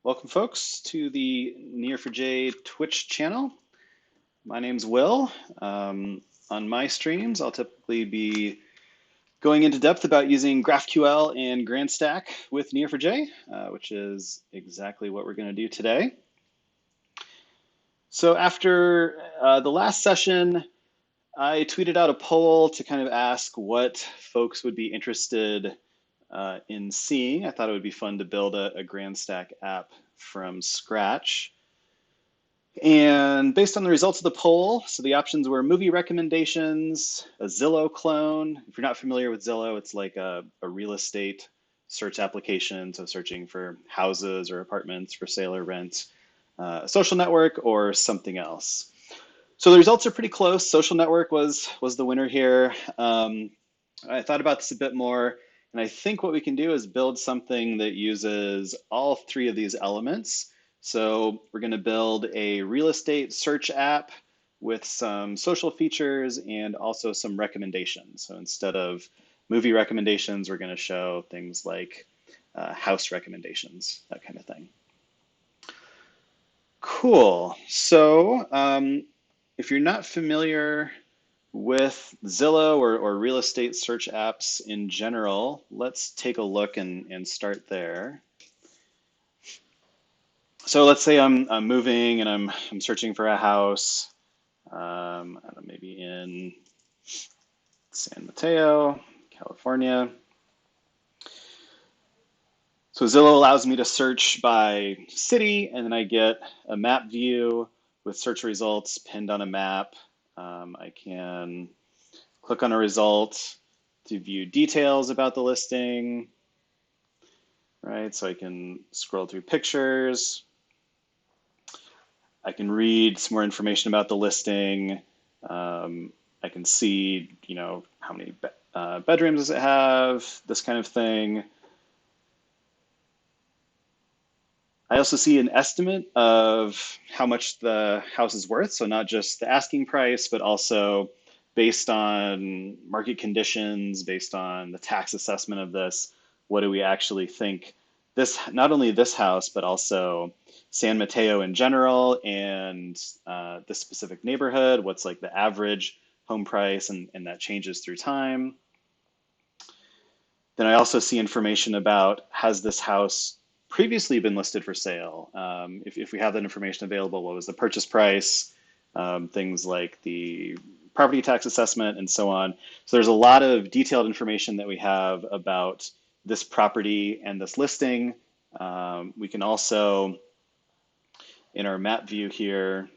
Welcome, folks, to the Neo4j Twitch channel. My name's Will. On my streams, I'll typically be going into depth about using GraphQL and GRANDstack with Neo4j, which is exactly what we're going to do today. So after the last session, I tweeted out a poll to kind of ask what folks would be interested in seeing. I thought it would be fun to build a GRANDstack app from scratch. And based on the results of the poll, so the options were movie recommendations, a Zillow clone. If you're not familiar with Zillow, it's like a real estate search application, so searching for houses or apartments for sale or rent, a social network, or something else. So the results are pretty close. Social network was the winner here. I thought about this a bit more, and I think what we can do is build something that uses all three of these elements. So we're going to build a real estate search app with some social features and also some recommendations. So instead of movie recommendations, we're going to show things like house recommendations, that kind of thing. Cool. So if you're not familiar with Zillow or real estate search apps in general, let's take a look and start there. So let's say I'm moving and I'm searching for a house, I don't know, maybe in San Mateo, California. So Zillow allows me to search by city, and then I get a map view with search results pinned on a map. I can click on a result to view details about the listing, right? So I can scroll through pictures. I can read some more information about the listing. I can see, how many bedrooms does it have, this kind of thing. I also see an estimate of how much the house is worth. So not just the asking price, but also based on market conditions, based on the tax assessment of this, what do we actually think this, not only this house, but also San Mateo in general and this specific neighborhood, what's like the average home price, and that changes through time. Then I also see information about, has this house previously been listed for sale? If we have that information available, what was the purchase price? Things like the property tax assessment and so on. So there's a lot of detailed information that we have about this property and this listing. We can also, in our map view here,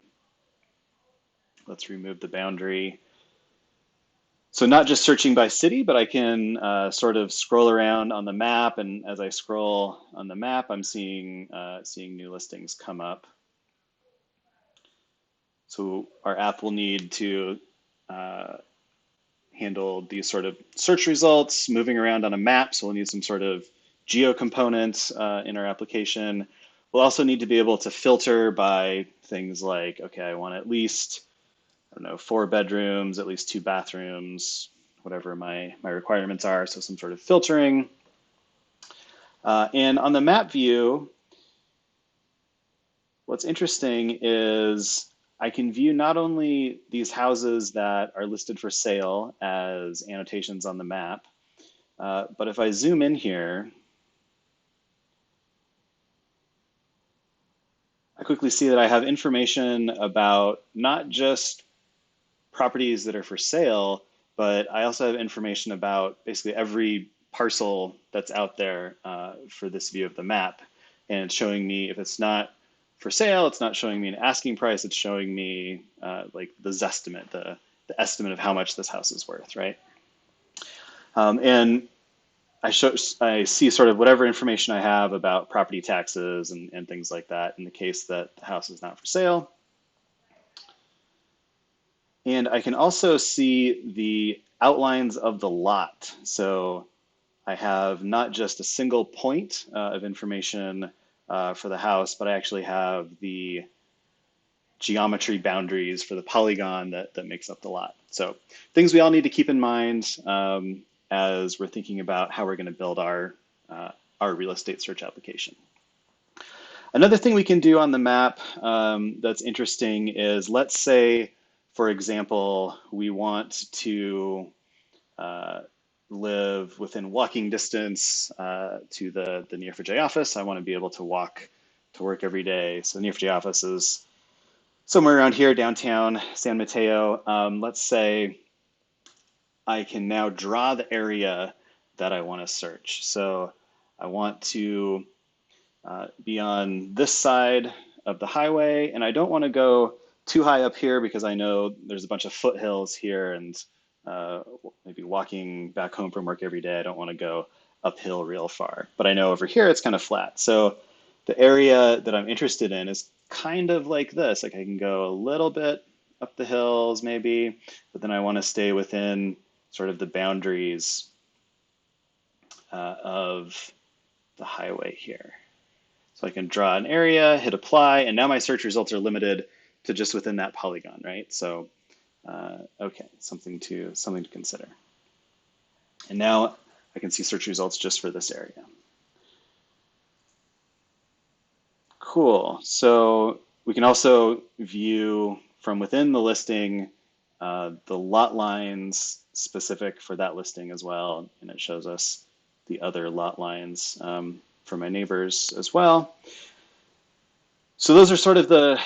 let's remove the boundary. So not just searching by city, but I can sort of scroll around on the map, and as I scroll on the map, I'm seeing new listings come up. So our app will need to handle these sort of search results, moving around on a map, so we'll need some sort of geo components in our application. We'll also need to be able to filter by things like, okay, I want at least, I don't know, 4 bedrooms, at least 2 bathrooms, whatever my requirements are, so some sort of filtering. And on the map view, what's interesting is I can view not only these houses that are listed for sale as annotations on the map, but if I zoom in here, I quickly see that I have information about not just properties that are for sale, but I also have information about basically every parcel that's out there for this view of the map. And it's showing me, if it's not for sale, it's not showing me an asking price, it's showing me like the Zestimate, the estimate of how much this house is worth, right? And I see sort of whatever information I have about property taxes and things like that in the case that the house is not for sale. And I can also see the outlines of the lot. So I have not just a single point of information for the house, but I actually have the geometry boundaries for the polygon that makes up the lot. So things we all need to keep in mind as we're thinking about how we're going to build our real estate search application. Another thing we can do on the map that's interesting is, let's say, for example, we want to uh, live within walking distance to the Neo4j office. I want to be able to walk to work every day. So the Neo4j office is somewhere around here, downtown San Mateo. Let's say I can now draw the area that I want to search. So I want to be on this side of the highway, and I don't want to go too high up here because I know there's a bunch of foothills here, and uh, maybe walking back home from work every day, I don't want to go uphill real far. But I know over here it's kind of flat. So the area that I'm interested in is kind of like this. Like I can go a little bit up the hills maybe, but then I want to stay within sort of the boundaries of the highway here. So I can draw an area, hit apply, and now my search results are limited to just within that polygon, right? So, okay, something to consider. And now I can see search results just for this area. Cool. So we can also view from within the listing the lot lines specific for that listing as well, and it shows us the other lot lines for my neighbors as well. So those are sort of the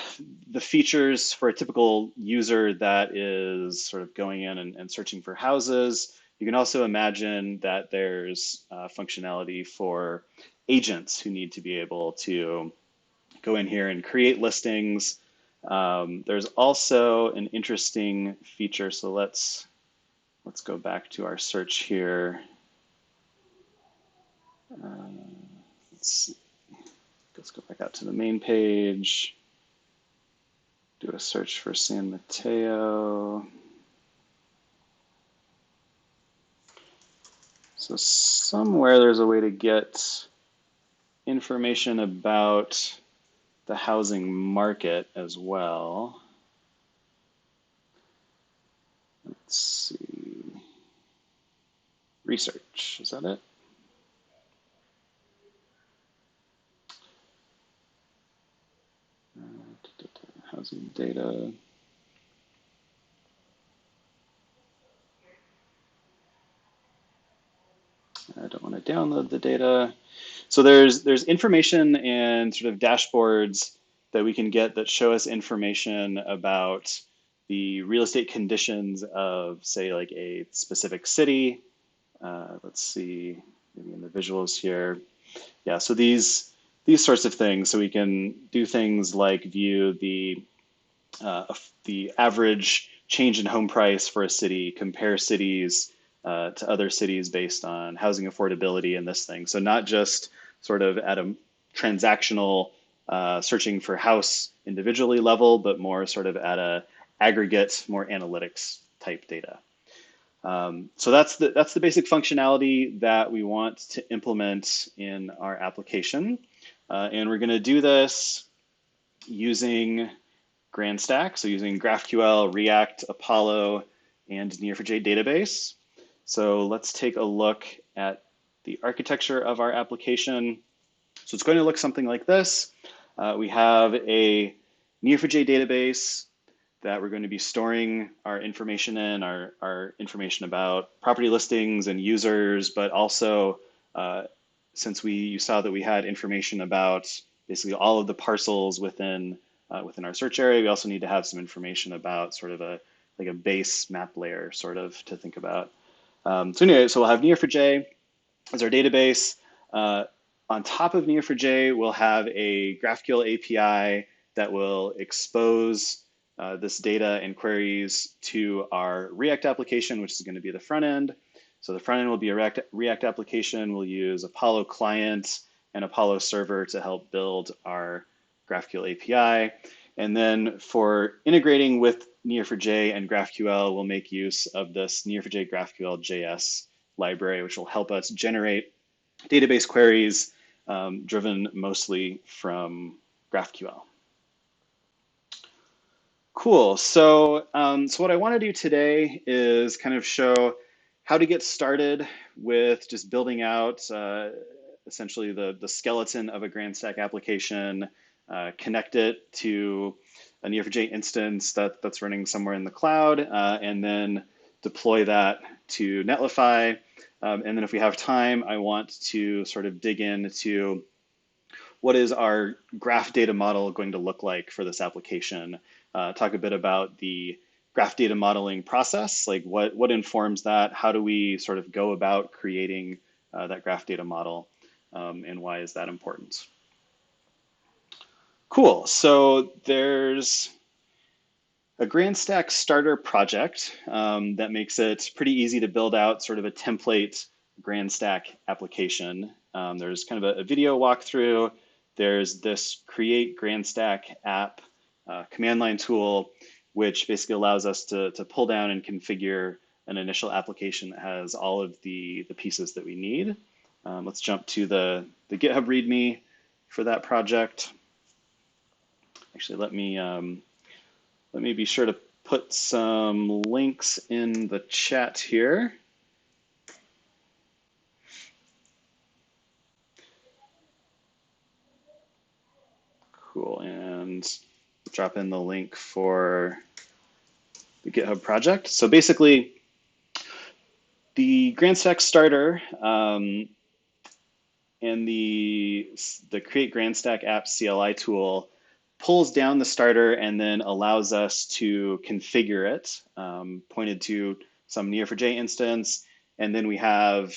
features for a typical user that is sort of going in and searching for houses. You can also imagine that there's functionality for agents who need to be able to go in here and create listings. There's also an interesting feature. So let's go back to our search here. Let's go back out to the main page. Do a search for San Mateo. So somewhere there's a way to get information about the housing market as well. Let's see. Research, is that it? Housing data. I don't want to download the data. So there's information and sort of dashboards that we can get that show us information about the real estate conditions of, say, like a specific city. Let's see, maybe in the visuals here. Yeah, so these sorts of things. So we can do things like view the average change in home price for a city, compare cities to other cities based on housing affordability and this thing. So not just sort of at a transactional searching for house individually level, but more sort of at a aggregate, more analytics type data. So that's the basic functionality that we want to implement in our application. And we're going to do this using GRANDstack, so using GraphQL, React, Apollo, and Neo4j database. So let's take a look at the architecture of our application. So it's going to look something like this. We have a Neo4j database that we're going to be storing our information in, our information about property listings and users, but also since you saw that we had information about basically all of the parcels within our search area, we also need to have some information about sort of a base map layer sort of to think about. So anyway, so we'll have Neo4j as our database. On top of Neo4j, we'll have a GraphQL API that will expose this data and queries to our React application, which is going to be the front end. So the front end will be a React application. We'll use Apollo client and Apollo server to help build our GraphQL API. And then for integrating with Neo4j and GraphQL, we'll make use of this Neo4j GraphQL JS library, which will help us generate database queries driven mostly from GraphQL. Cool. So, so what I want to do today is kind of show how to get started with just building out a essentially the skeleton of a GRANDstack application, connect it to a Neo4j instance that's running somewhere in the cloud, and then deploy that to Netlify. And then if we have time, I want to sort of dig into what is our graph data model going to look like for this application. Talk a bit about the graph data modeling process, like what informs that, how do we sort of go about creating that graph data model, and why is that important? Cool, so there's a GRANDstack starter project that makes it pretty easy to build out sort of a template GRANDstack application. There's kind of a video walkthrough. There's this create GRANDstack app command line tool, which basically allows us to pull down and configure an initial application that has all of the pieces that we need. Let's jump to the GitHub README for that project. Actually, let me be sure to put some links in the chat here. Cool, and drop in the link for the GitHub project. So basically, the GRANDstack starter and the Create GRANDstack app CLI tool pulls down the starter and then allows us to configure it, pointed to some Neo4j instance. And then we have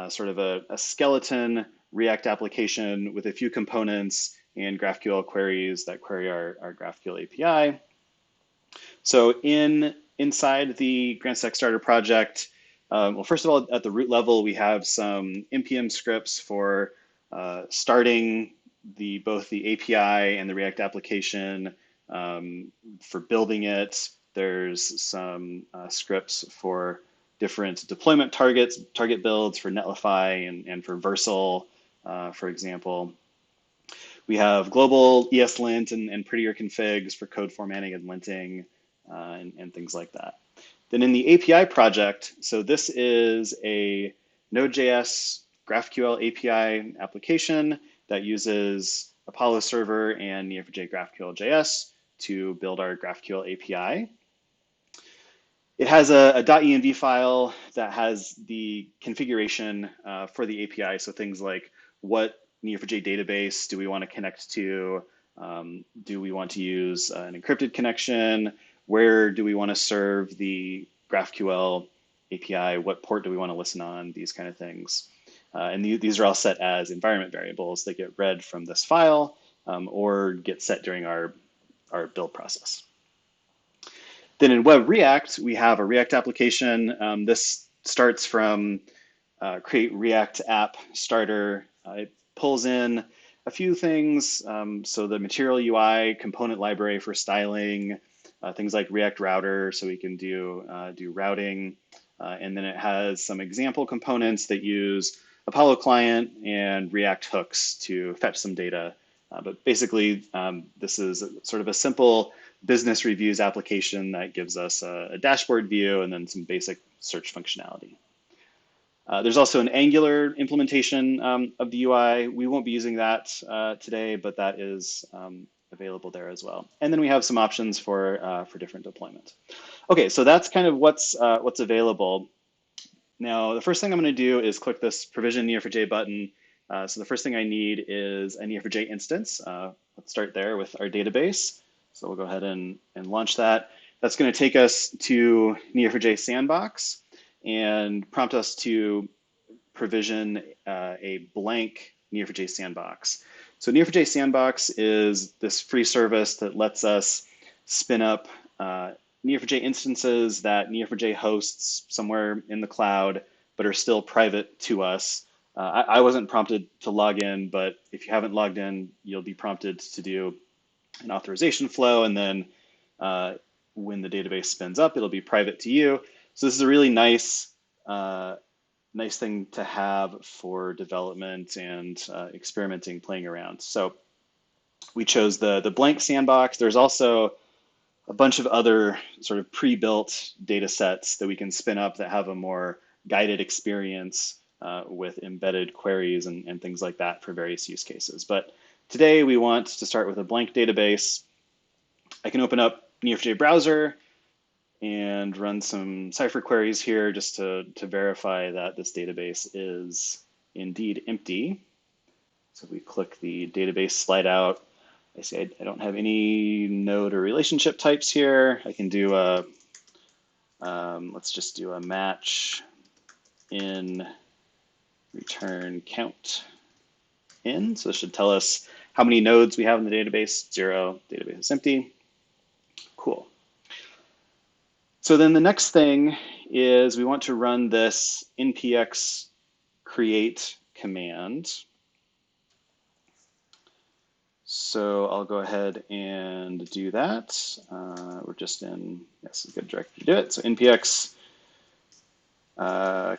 sort of a skeleton React application with a few components and GraphQL queries that query our GraphQL API. So inside the GRANDstack starter project, well, first of all, at the root level, we have some npm scripts for starting both the API and the React application. For building it, there's some scripts for different deployment target builds for Netlify and for Versal, for example. We have global ESLint and prettier configs for code formatting and linting and things like that. Then in the API project, so this is a Node.js GraphQL API application that uses Apollo server and Neo4j GraphQL.js to build our GraphQL API. It has a .env file that has the configuration for the API. So things like what Neo4j database do we want to connect to? Do we want to use an encrypted connection? Where do we want to serve the GraphQL API? What port do we want to listen on? These kind of things. And these are all set as environment variables that get read from this file or get set during our build process. Then in Web React, we have a React application. This starts from create React app starter. It pulls in a few things. So the material UI component library for styling, things like React router, so we can do routing. And then it has some example components that use Apollo client and React hooks to fetch some data. But basically, this is sort of a simple business reviews application that gives us a dashboard view and then some basic search functionality. There's also an Angular implementation of the UI. We won't be using that today, but that is available there as well. And then we have some options for different deployments. Okay, so that's kind of what's available. Now, the first thing I'm going to do is click this provision Neo4j button. So the first thing I need is a Neo4j instance. Let's start there with our database. So we'll go ahead and launch that. That's going to take us to Neo4j Sandbox and prompt us to provision a blank Neo4j Sandbox. So Neo4j Sandbox is this free service that lets us spin up Neo4j instances that Neo4j hosts somewhere in the cloud, but are still private to us. I wasn't prompted to log in, but if you haven't logged in, you'll be prompted to do an authorization flow, and then when the database spins up, it'll be private to you. So this is a really nice thing to have for development and experimenting, playing around. So we chose the blank sandbox. There's also a bunch of other sort of pre-built data sets that we can spin up that have a more guided experience with embedded queries and things like that for various use cases. But today we want to start with a blank database. I can open up Neo4j browser and run some Cipher queries here just to verify that this database is indeed empty. So if we click the database slide out, I see I don't have any node or relationship types here. I can do a, let's just do a match in return count in. So this should tell us how many nodes we have in the database. 0, database is empty. Cool. So then the next thing is we want to run this npx create command. So I'll go ahead and do that. We're just in, yes, it's a good directory to do it. So npx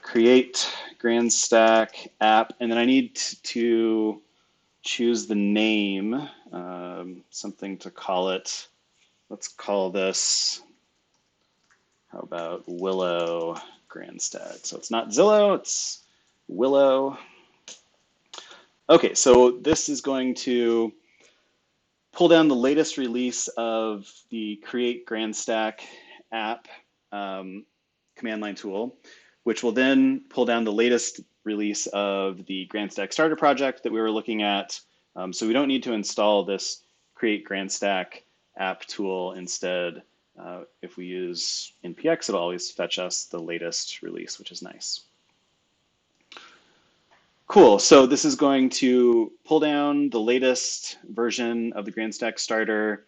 create GRANDstack app, and then I need to choose the name, something to call it. Let's call this, how about Willow GRANDstack? So it's not Zillow, it's Willow. Okay, so this is going to pull down the latest release of the Create GRANDstack app command line tool, which will then pull down the latest release of the GRANDstack starter project that we were looking at. So we don't need to install this Create GRANDstack app tool. Instead, if we use npx, it'll always fetch us the latest release, which is nice. Cool, so this is going to pull down the latest version of the GRANDstack starter.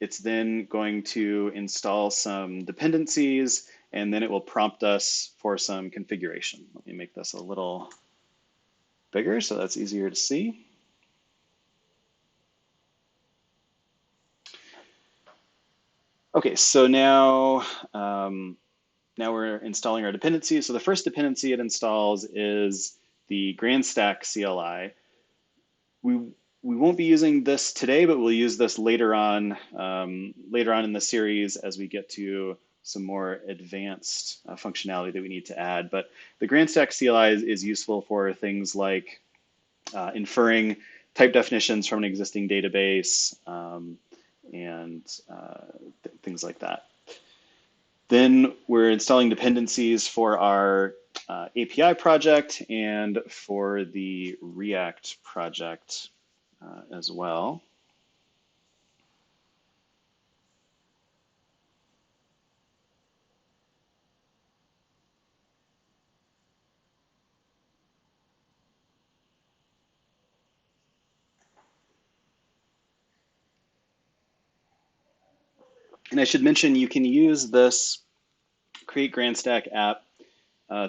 It's then going to install some dependencies, and then it will prompt us for some configuration. Let me make this a little bigger so that's easier to see. Okay, so now, now we're installing our dependencies. So the first dependency it installs is the GRANDstack CLI. We won't be using this today, but we'll use this later on in the series as we get to some more advanced functionality that we need to add. But the GRANDstack CLI is useful for things like inferring type definitions from an existing database and things like that. Then we're installing dependencies for our API project and for the React project as well. And I should mention you can use this Create GRANDstack app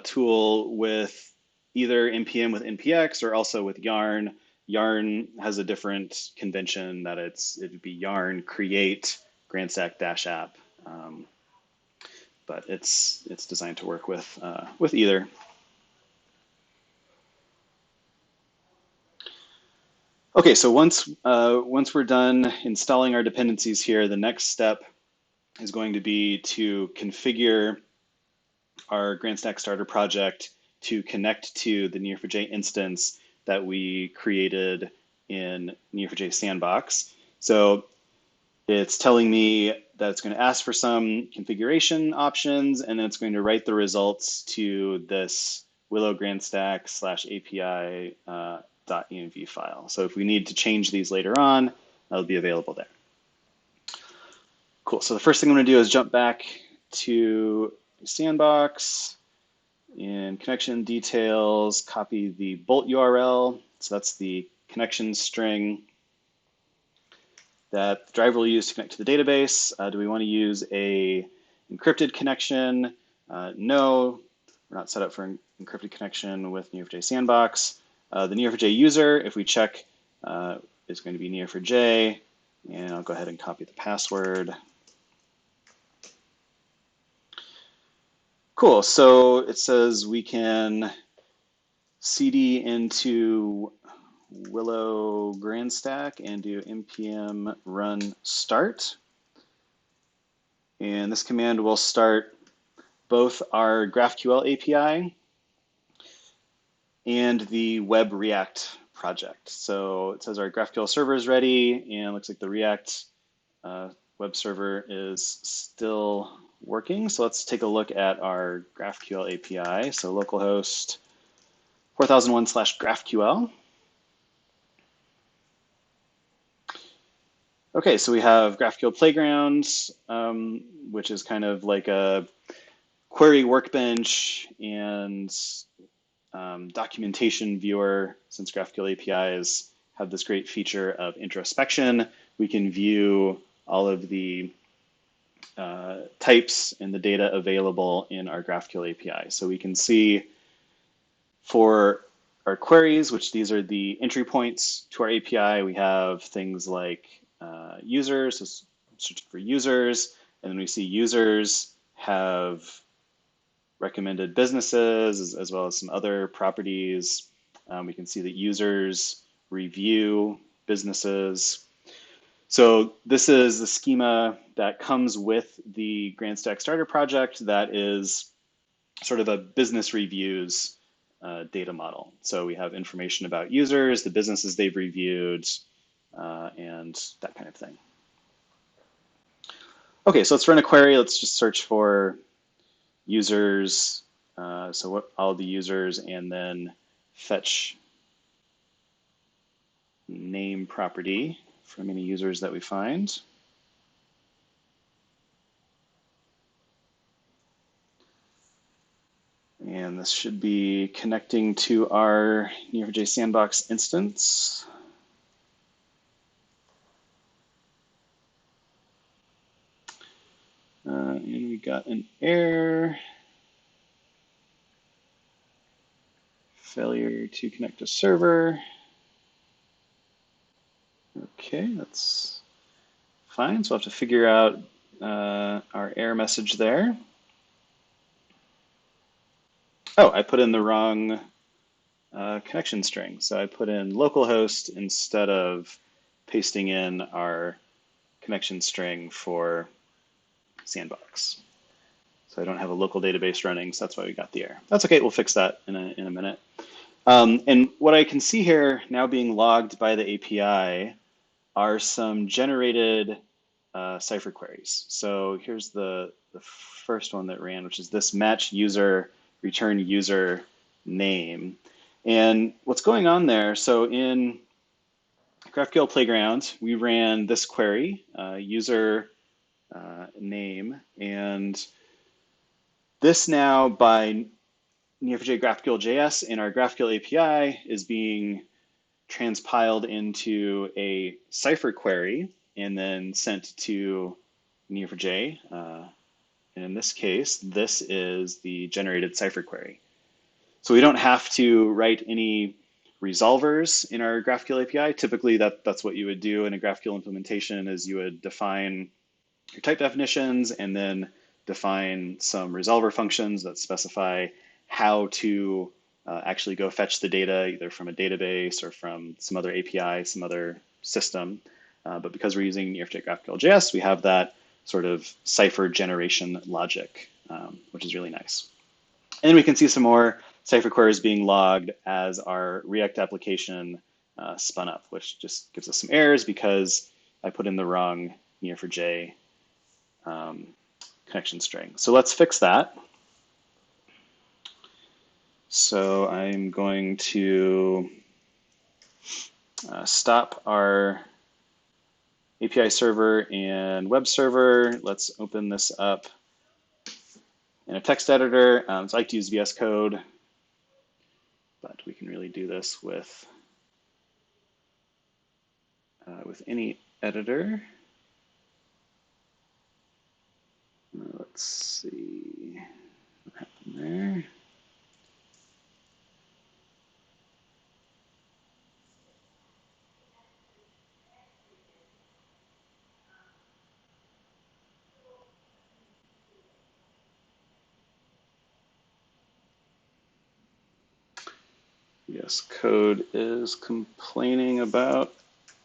tool with either npm with npx or also with Yarn. Yarn has a different convention that it would be Yarn create GRANDstack-app, but it's designed to work with either. Okay, so once we're done installing our dependencies here, the next step is going to be to configure our GRANDstack starter project to connect to the Neo4j instance that we created in Neo4j Sandbox. So it's telling me that it's going to ask for some configuration options, and then it's going to write the results to this Willow GRANDstack /API .env file. So if we need to change these later on, that'll be available there. Cool, so the first thing I'm going to do is jump back to Sandbox. In connection details, copy the bolt URL. So that's the connection string that the driver will use to connect to the database. Do we want to use a encrypted connection? No, we're not set up for an encrypted connection with Neo4j Sandbox. The Neo4j user, if we check, is going to be Neo4j, and I'll go ahead and copy the password. Cool, so it says we can cd into Willow GRANDstack and do npm run start. And this command will start both our GraphQL API and the web React project. So it says our GraphQL server is ready, and it looks like the React web server is still working. So let's take a look at our GraphQL API. So localhost 4001/GraphQL. Okay, so we have GraphQL Playground, which is kind of like a query workbench and documentation viewer. Since GraphQL APIs have this great feature of introspection, we can view all of the types and the data available in our GraphQL API. So we can see for our queries, which these are the entry points to our API, we have things like users, so searching for users, and then we see users have recommended businesses as well as some other properties. We can see that users review businesses. So this is the schema that comes with the GRANDstack starter project that is sort of a business reviews data model. So we have information about users, the businesses they've reviewed, and that kind of thing. Okay, so let's run a query. Let's just search for users. So what all the users, and then fetch name property from any users that we find. And this should be connecting to our Neo4j Sandbox instance. And we got an error. Failure to connect to server. Okay, that's fine. So we'll have to figure out our error message there. Oh, I put in the wrong connection string. So I put in localhost instead of pasting in our connection string for Sandbox. So I don't have a local database running, so that's why we got the error. That's okay, we'll fix that in a minute. And what I can see here now being logged by the API are some generated Cipher queries. So here's the first one that ran, which is this match user, return user name. And what's going on there, so in GraphQL Playground, we ran this query, user name, and this now by Neo4j GraphQL.js in our GraphQL API is being transpiled into a Cipher query and then sent to Neo4j. And in this case, this is the generated Cipher query. So we don't have to write any resolvers in our GraphQL API. Typically, that's what you would do in a GraphQL implementation is you would define your type definitions and then define some resolver functions that specify how to actually go fetch the data either from a database or from some other API, some other system. But because we're using Neo4j GraphQL.js, we have that sort of Cipher generation logic, which is really nice. And then we can see some more Cipher queries being logged as our React application spun up, which just gives us some errors because I put in the wrong Neo4j connection string. So let's fix that. So I'm going to stop our API server and web server. Let's open this up in a text editor. So I like to use VS Code, but we can really do this with any editor. Let's see what happened there. Yes, code is complaining about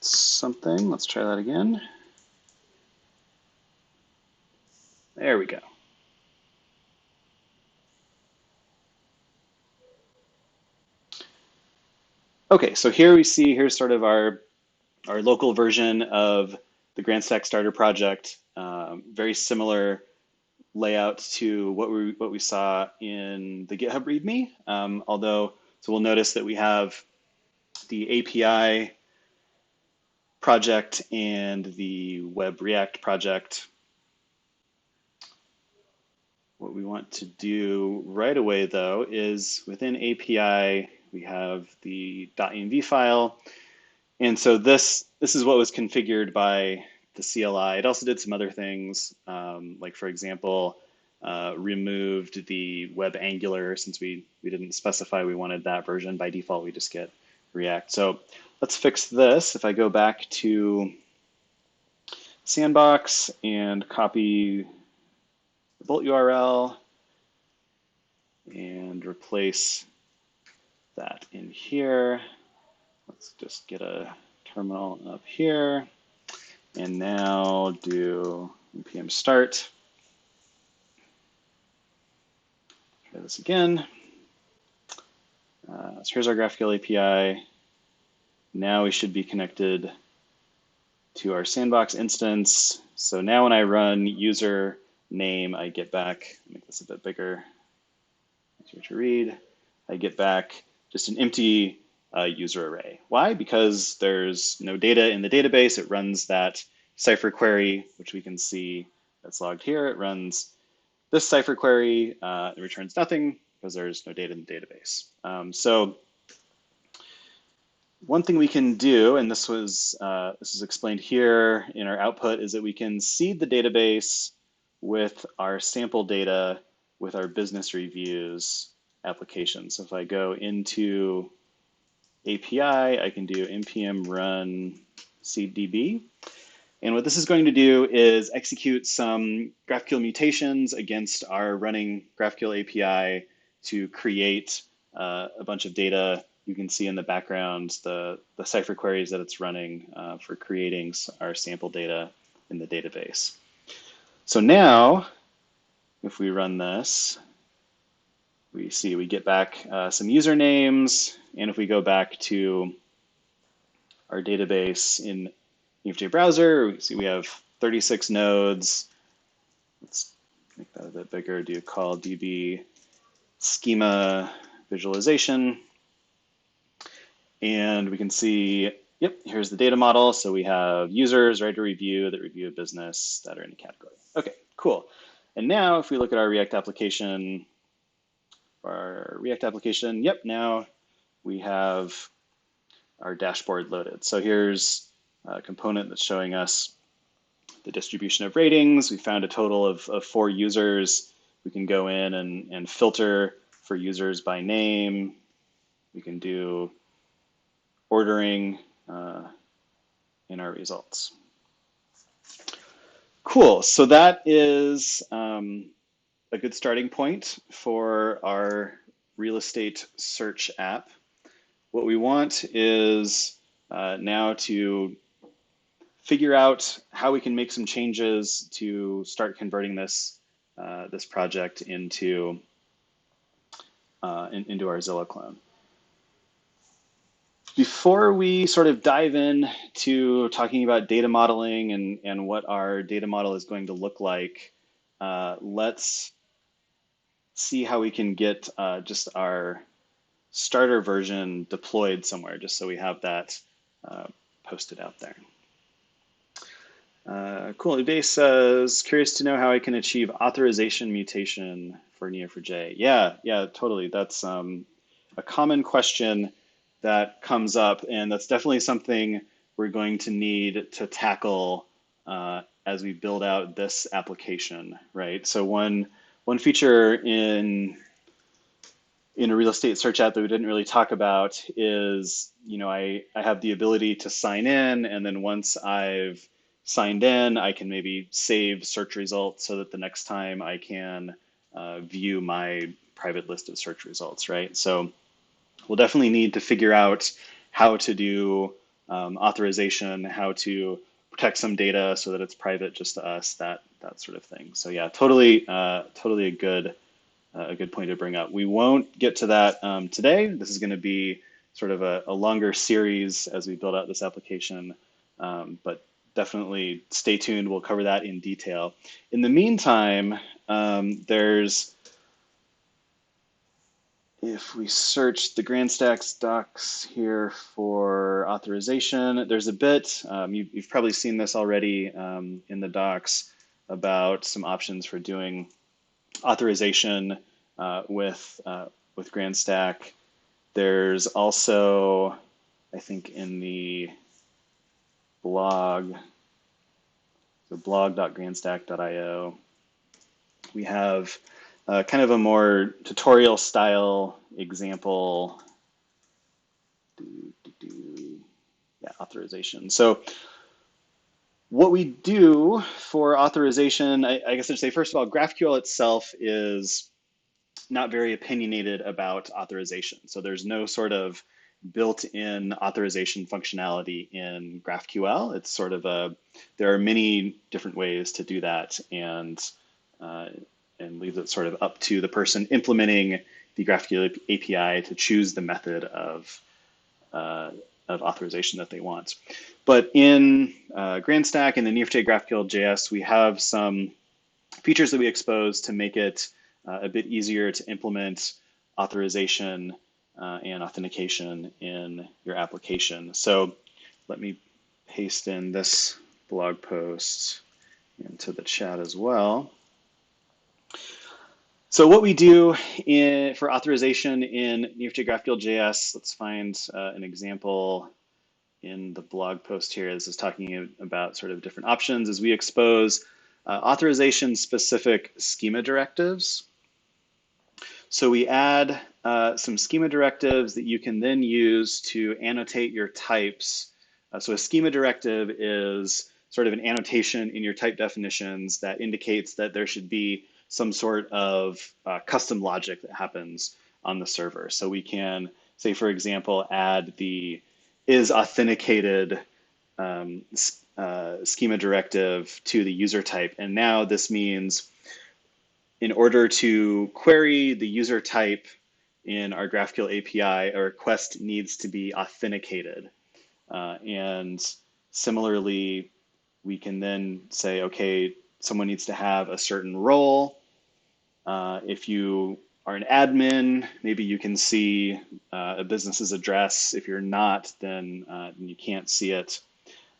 something. Let's try that again. There we go. Okay, so here we see, here's sort of our local version of the GRANDstack starter project. Very similar layout to what we saw in the GitHub README. Although, so we'll notice that we have the API project and the web React project. What we want to do right away, though, is within API, we have the .env file. And so this is what was configured by the CLI. It also did some other things, like, for example, removed the web Angular since we didn't specify we wanted that version. By default, we just get React. So let's fix this. If I go back to Sandbox and copy the Bolt URL and replace that in here. Let's just get a terminal up here. And now do npm start. Try this again. So here's our GraphQL API. Now we should be connected to our Sandbox instance. So now when I run user name, I get back, make this a bit bigger, easier to read. I get back just an empty user array. Why? Because there's no data in the database. It runs that Cipher query, which we can see that's logged here. It runs this Cipher query. It returns nothing because there's no data in the database. So one thing we can do, and this is explained here in our output, is that we can seed the database with our sample data with our business reviews application. So if I go into API, I can do npm run seeddb. And what this is going to do is execute some GraphQL mutations against our running GraphQL API to create a bunch of data. You can see in the background the Cipher queries that it's running for creating our sample data in the database. So now, if we run this, we see we get back some usernames. And if we go back to our database in Neo4j browser, we see we have 36 nodes. Let's make that a bit bigger. Do call db schema visualization. And we can see, yep, here's the data model. So we have users ready to review that review a business that are in a category. Okay, cool. And now if we look at our React application, yep, now we have our dashboard loaded. So here's a component that's showing us the distribution of ratings. We found a total of 4 users. We can go in and filter for users by name. We can do ordering in our results. Cool, so that is a good starting point for our real estate search app. What we want is now to figure out how we can make some changes to start converting this this project into our Zillow clone. Before we sort of dive in to talking about data modeling and what our data model is going to look like, let's see how we can get just our starter version deployed somewhere, just so we have that posted out there. Cool. Uday says, curious to know how I can achieve authorization mutation for Neo4j. Yeah, totally. That's a common question that comes up, and that's definitely something we're going to need to tackle as we build out this application, right? So one feature in a real estate search app that we didn't really talk about is, I have the ability to sign in, and then once I've signed in, I can maybe save search results so that the next time I can view my private list of search results, right? So we'll definitely need to figure out how to do authorization, how to protect some data so that it's private just to us, that sort of thing. So yeah, totally a good point to bring up. We won't get to that today. This is going to be sort of a longer series as we build out this application, but definitely stay tuned. We'll cover that in detail. In the meantime, there's, if we search the GRANDstack docs here for authorization, there's a bit, you've probably seen this already in the docs, about some options for doing authorization with GRANDstack. There's also, I think in the blog, the blog.grandstack.io, we have kind of a more tutorial style example. Yeah, authorization. So what we do for authorization, I guess I'd say, first of all, GraphQL itself is not very opinionated about authorization. So there's no sort of built-in authorization functionality in GraphQL. It's sort of there are many different ways to do that, and leaves it sort of up to the person implementing the GraphQL API to choose the method of authorization that they want. But in GRANDstack and the Neo4j GraphQL.js, we have some features that we expose to make it a bit easier to implement authorization and authentication in your application. So let me paste in this blog post into the chat as well. So what we do for authorization in Neo4j GraphQL.js, let's find an example in the blog post here. This is talking about sort of different options as we expose authorization-specific schema directives. So we add some schema directives that you can then use to annotate your types. So a schema directive is sort of an annotation in your type definitions that indicates that there should be some sort of custom logic that happens on the server. So we can, say, for example, add the is authenticated schema directive to the user type. And now this means in order to query the user type in our GraphQL API, a request needs to be authenticated. And similarly, we can then say, okay, someone needs to have a certain role. If you are an admin, maybe you can see a business's address. If you're not, then you can't see it.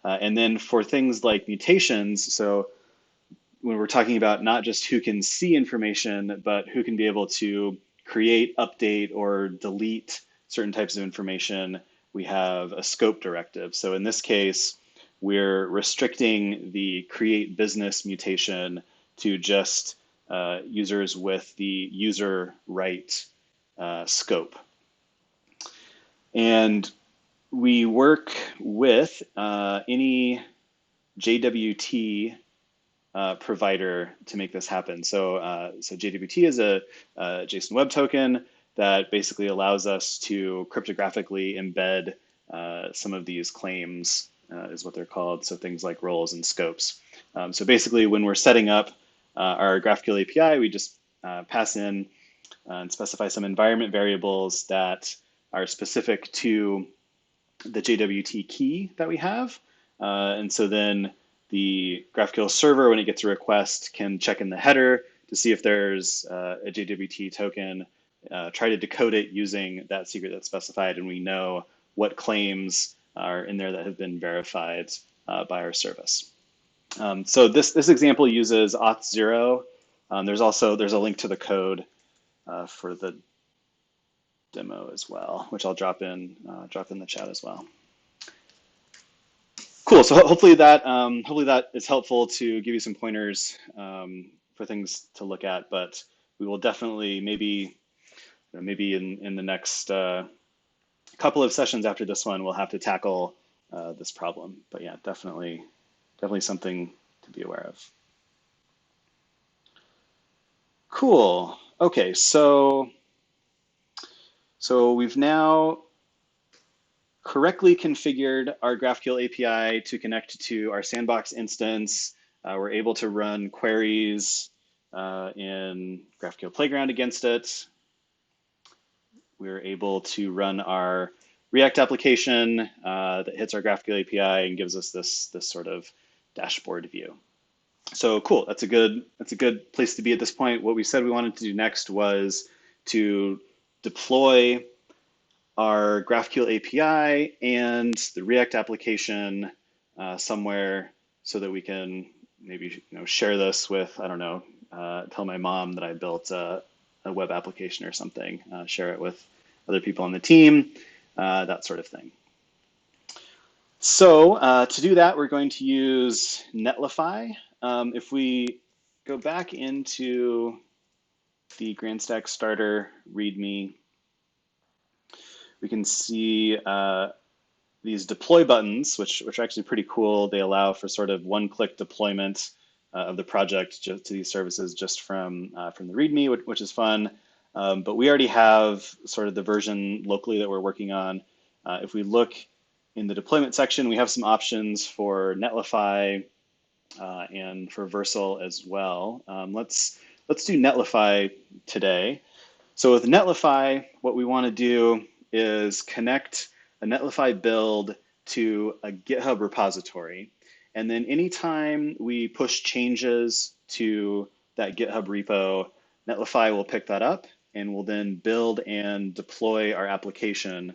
And then for things like mutations, so when we're talking about not just who can see information, but who can be able to create, update, or delete certain types of information, we have a scope directive. So in this case, we're restricting the create business mutation to just users with the user right scope. And we work with any JWT provider to make this happen. So, so JWT is a JSON Web Token that basically allows us to cryptographically embed some of these claims, is what they're called. So things like roles and scopes. So basically, when we're setting up our GraphQL API, we just pass in and specify some environment variables that are specific to the JWT key that we have. And so then the GraphQL server, when it gets a request, can check in the header to see if there's a JWT token, try to decode it using that secret that's specified, and we know what claims are in there that have been verified by our service. So this example uses auth0. There's a link to the code for the demo as well, which I'll drop in the chat as well. Cool. So hopefully that is helpful to give you some pointers for things to look at. But we will definitely maybe in the next couple of sessions after this one, we'll have to tackle this problem. But yeah, definitely something to be aware of. Cool. Okay, so we've now correctly configured our GraphQL API to connect to our Sandbox instance. We're able to run queries in GraphQL Playground against it. We're able to run our React application that hits our GraphQL API and gives us this sort of dashboard view. So cool, that's a good place to be at this point. What we said we wanted to do next was to deploy our GraphQL API and the React application somewhere so that we can maybe share this with, I don't know, tell my mom that I built a web application or something, share it with other people on the team, that sort of thing. So to do that, we're going to use Netlify. If we go back into the GRANDstack starter README, we can see these deploy buttons, which are actually pretty cool. They allow for sort of one-click deployment of the project to these services just from the README, which is fun. But we already have sort of the version locally that we're working on. If we look in the deployment section, we have some options for Netlify and for Versal as well. Let's do Netlify today. So with Netlify, what we want to do is connect a Netlify build to a GitHub repository. And then anytime we push changes to that GitHub repo, Netlify will pick that up and will then build and deploy our application.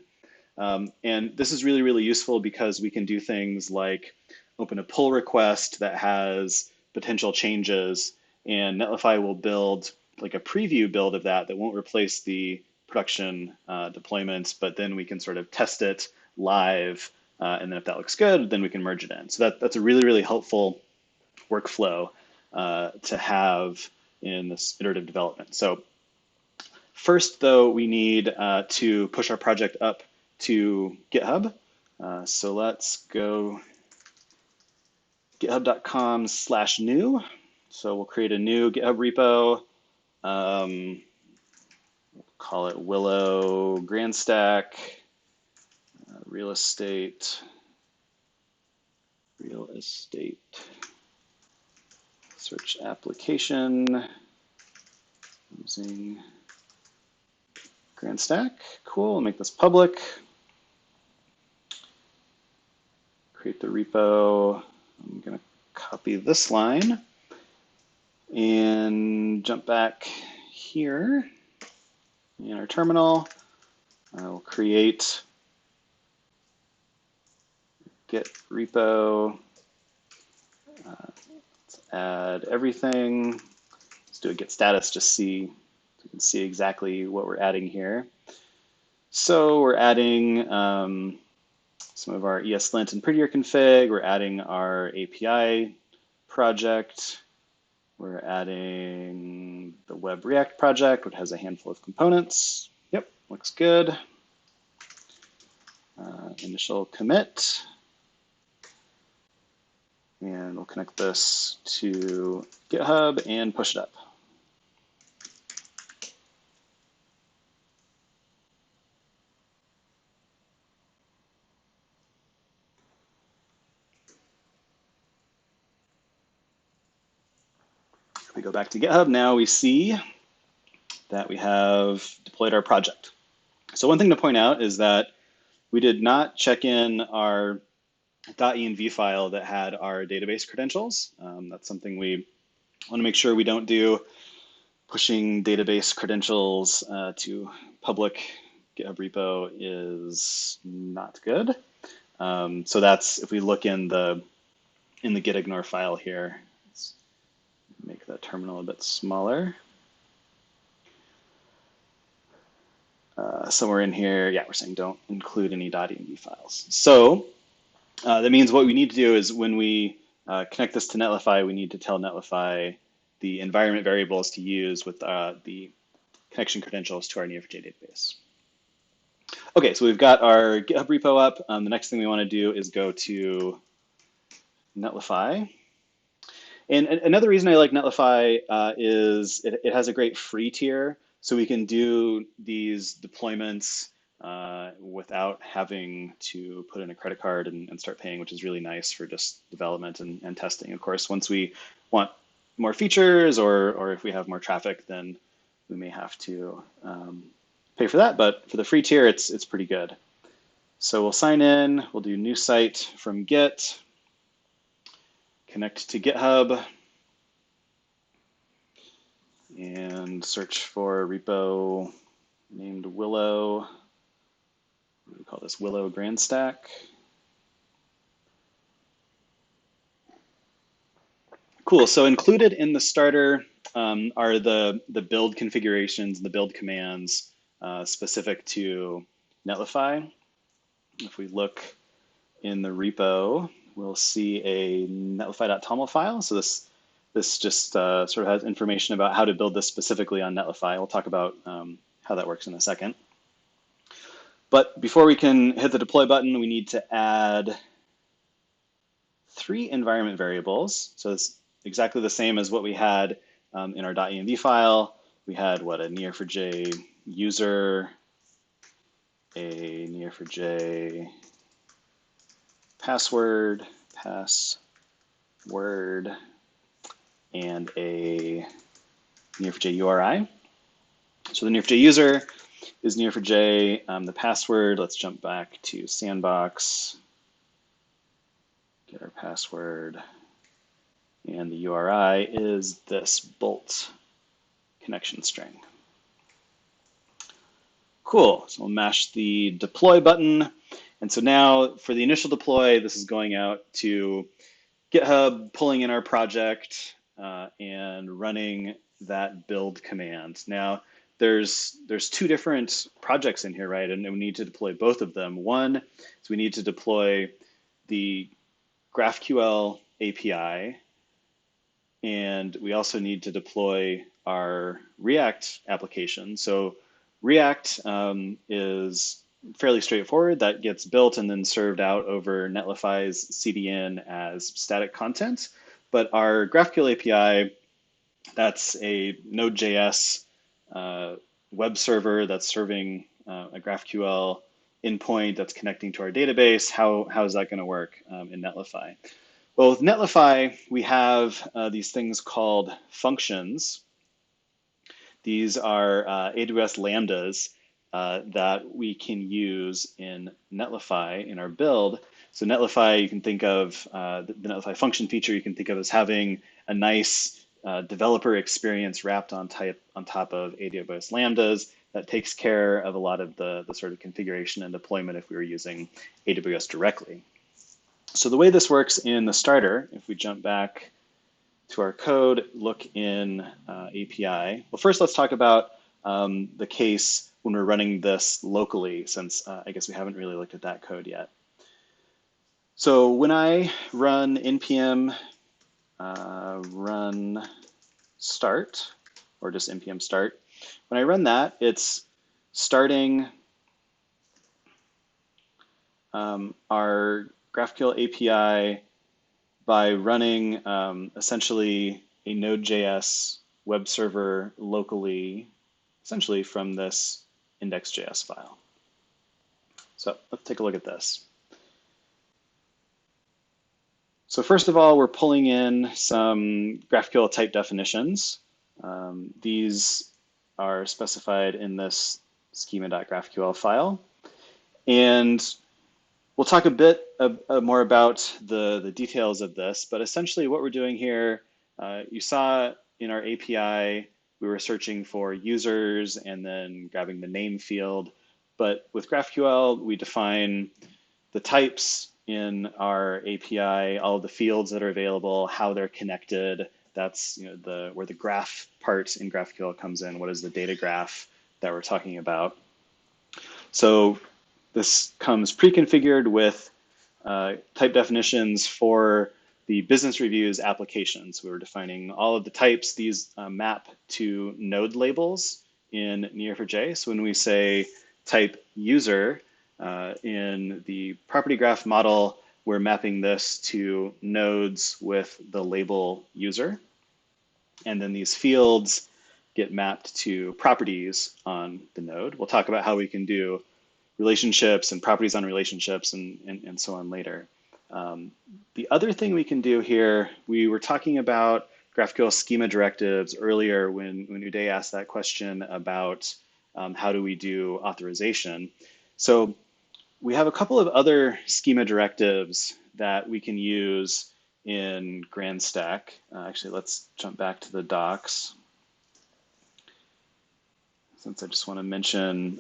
And this is really, really useful because we can do things like open a pull request that has potential changes, and Netlify will build like a preview build of that won't replace the production deployments, but then we can sort of test it live, and then if that looks good, then we can merge it in. So that's a really, really helpful workflow to have in this iterative development. So first, though, we need to push our project up to GitHub. So let's go github.com/new. So we'll create a new GitHub repo. We'll call it Willow GRANDstack, real estate search application using GRANDstack. Cool, we'll make this public. Create the repo. I'm gonna copy this line and jump back here in our terminal. We'll create git repo. Let's add everything. Let's do a git status just so you can see exactly what we're adding here. So we're adding some of our ESLint and prettier config. We're adding our API project. We're adding the web React project, which has a handful of components. Yep, looks good. Initial commit. And we'll connect this to GitHub and push it up. If we go back to GitHub, now we see that we have deployed our project. So one thing to point out is that we did not check in our .env file that had our database credentials. That's something we want to make sure we don't do. Pushing database credentials to public GitHub repo is not good. So that's, if we look in the gitignore file here, let's make that terminal a bit smaller. Somewhere in here, yeah, we're saying don't include any .env files. So that means what we need to do is when we connect this to Netlify, we need to tell Netlify the environment variables to use with the connection credentials to our Neo4j database. Okay, so we've got our GitHub repo up. The next thing we want to do is go to Netlify. And another reason I like Netlify is it has a great free tier, so we can do these deployments without having to put in a credit card and start paying, which is really nice for just development and testing. Of course, once we want more features or if we have more traffic, then we may have to pay for that. But for the free tier, it's pretty good. So we'll sign in, we'll do new site from Git, connect to GitHub, and search for a repo named Willow. What do we call this? Willow GRANDstack. Cool. So included in the starter are the build configurations, the build commands specific to Netlify. If we look in the repo, we'll see a netlify.toml file. So this just sort of has information about how to build this specifically on Netlify. We'll talk about how that works in a second. But before we can hit the deploy button, we need to add 3 environment variables. So it's exactly the same as what we had in our .env file. We had what, a Neo4j user, a Neo4j password, and a Neo4j URI. So the Neo4j user is Neo4j. The password, let's jump back to Sandbox, get our password. And the URI is this bolt connection string. Cool, so we'll mash the deploy button. And so now for the initial deploy, this is going out to GitHub, pulling in our project and running that build command. Now, there's 2 different projects in here, right? And we need to deploy both of them. One is we need to deploy the GraphQL API, and we also need to deploy our React application. So React is fairly straightforward. That gets built and then served out over Netlify's CDN as static content. But our GraphQL API, that's a Node.js web server that's serving a GraphQL endpoint that's connecting to our database. How is that going to work in Netlify? Well, with Netlify, we have these things called functions. These are AWS Lambdas that we can use in Netlify in our build. So Netlify, you can think of the Netlify function feature, you can think of as having a nice developer experience wrapped on top of AWS Lambdas that takes care of a lot of the sort of configuration and deployment if we were using AWS directly. So the way this works in the starter, if we jump back to our code, look in API. Well, first let's talk about the case when we're running this locally, since I guess we haven't really looked at that code yet. So when I run npm run start, or just npm start, when I run that, it's starting our GraphQL API by running essentially a Node.js web server locally, essentially from this index.js file. So let's take a look at this. So first of all, we're pulling in some GraphQL type definitions. These are specified in this schema.graphql file. And we'll talk a bit more about the details of this, but essentially what we're doing here, you saw in our API, we were searching for users and then grabbing the name field. But with GraphQL, we define the types in our API, all of the fields that are available, how they're connected. That's where the graph part in GraphQL comes in. What is the data graph that we're talking about? So this comes pre-configured with type definitions for the business reviews applications. We were defining all of the types. These map to node labels in Neo4j. So when we say type user in the property graph model, we're mapping this to nodes with the label user. And then these fields get mapped to properties on the node. We'll talk about how we can do relationships and properties on relationships and so on later. The other thing we can do here, we were talking about GraphQL schema directives earlier when Uday asked that question about how do we do authorization. So We have a couple of other schema directives that we can use in GRANDstack. Actually, let's jump back to the docs, since I just want to mention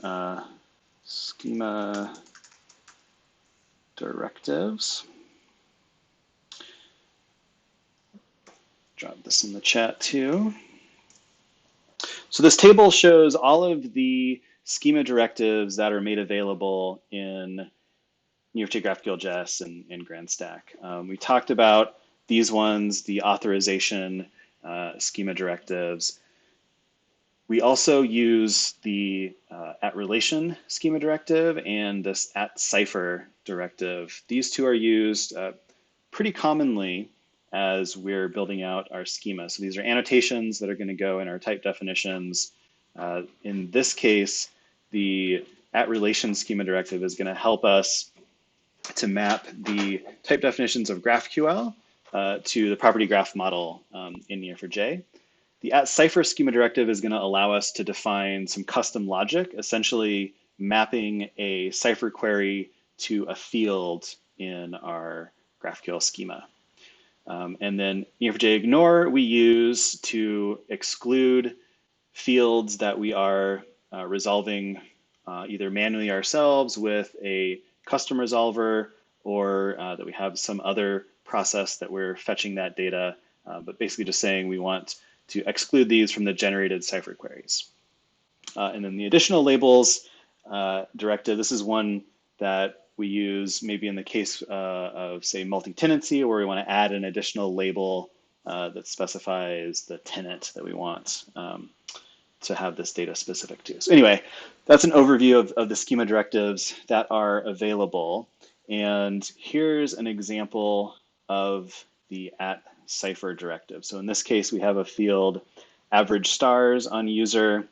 schema directives. Drop this in the chat too. So this table shows all of the schema directives that are made available in Neo4j GraphQL.js and GRANDstack. We talked about these ones, the authorization schema directives. We also use the @relation schema directive and this @Cipher directive. These two are used pretty commonly as we're building out our schema. So these are annotations that are going to go in our type definitions. In this case, the @relation schema directive is going to help us to map the type definitions of GraphQL to the property graph model in Neo4j. The @Cipher schema directive is going to allow us to define some custom logic, essentially mapping a Cipher query to a field in our GraphQL schema. And then Neo4j ignore we use to exclude fields that we are resolving either manually ourselves with a custom resolver or that we have some other process that we're fetching that data, but basically just saying we want to exclude these from the generated Cipher queries. And then the additional labels directive, this is one that we use maybe in the case of, say, multi-tenancy, where we want to add an additional label that specifies the tenant that we want to have this data specific to. So anyway, that's an overview of the schema directives that are available. And here's an example of the @Cipher directive. So in this case, we have a field average stars on user.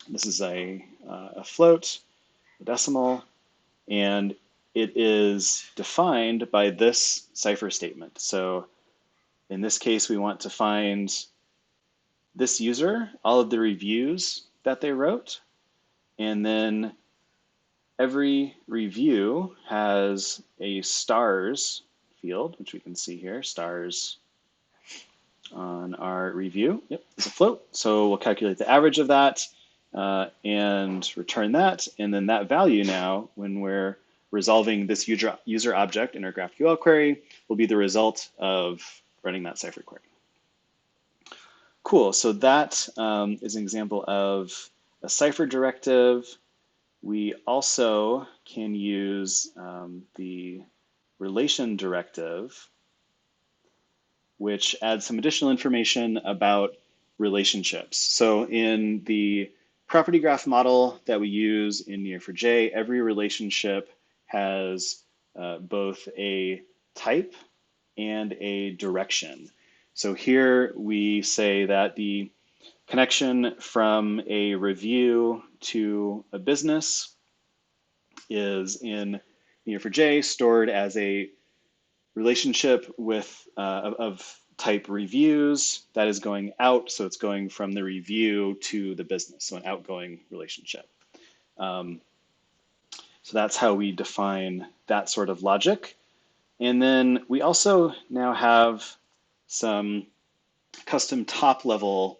This is a float, a decimal, and it is defined by this Cipher statement. So in this case, we want to find this user, all of the reviews that they wrote, and then every review has a stars field, which we can see here, stars on our review. Yep, it's a float. So we'll calculate the average of that and return that. And then that value now, when we're resolving this user object in our GraphQL query, will be the result of running that Cipher query. Cool, so that is an example of a Cipher directive. We also can use the relation directive, which adds some additional information about relationships. So in the property graph model that we use in Neo4j, every relationship has both a type and a direction. So here we say that the connection from a review to a business is in Neo4j stored as a relationship with of type reviews that is going out. So it's going from the review to the business, so an outgoing relationship. So that's how we define that sort of logic. And then we also now have some custom top level